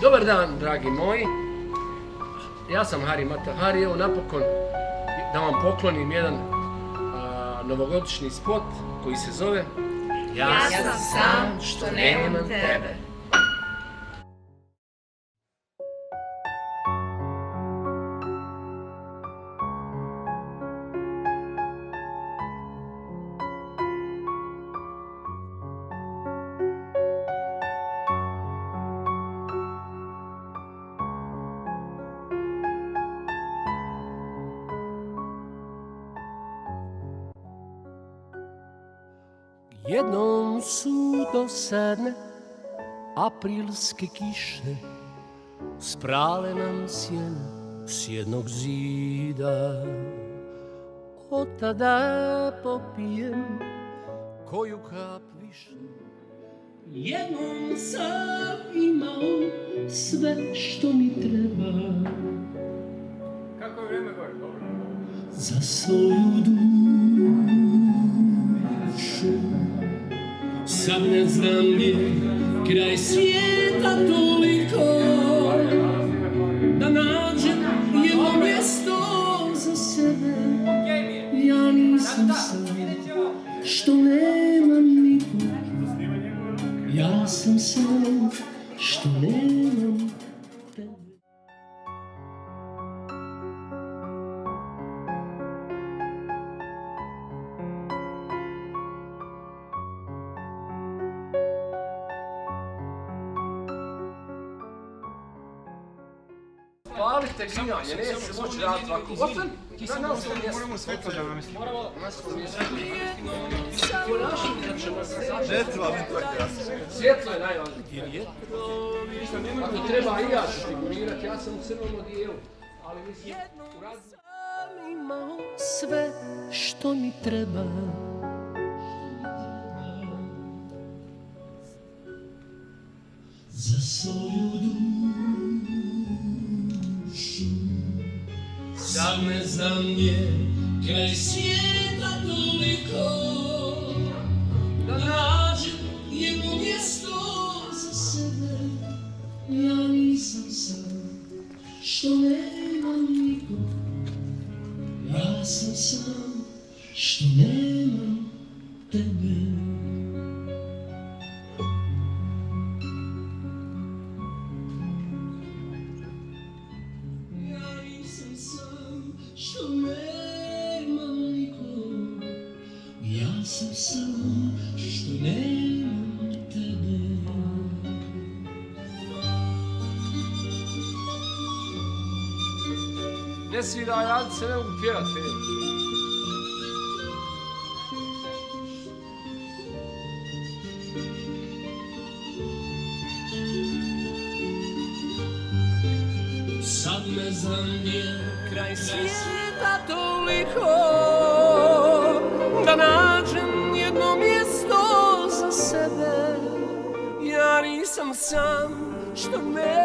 Dobar dan, dragi moji. Ja sam Hari Matahari, evo napokon da vam poklonim jedan novogodišnji spot koji se zove Ja sam sam što nemam tebe. Jednom su dosadne aprilske kiše sprale nam sjene s jednog zida. Od tada popijem koju kap više. Jednom sam imao sve što mi treba. Kako je vrijeme gore? Dobro. Za svoju dušu. Sad ne znam gdje kraj svijeta toliko da nađem jedno mjesto za sebe. Ja nisam sam što nemam nikog. Ja sam sam što nemam tebe. Palite grijanje, neće se moći raditi ovako. Ostani, Ti sam moramo svetlo da namestimo. Svjetlo je najvažnije. Ako treba i ja ću figurirati, ja sam u crnom odijelu. Ali mislim, u razliku... Sam imao sve što mi treba. Za svoju dušu. Sad ne znam gdje kraj svijeta toliko da nađem jedno mjesto za sebe. Ja nisam sam što nemam nikog. Ja sam sam što nemam tebe. Ja nisam sam što nemam nikog. Ja sam sam što nemam tebe. Ne sviraj, ja se ne mogu pjevat. Sad ne znam gdje kraj svijeta toliko da nađem jedno mjesto za sebe. Ja nisam sam što ne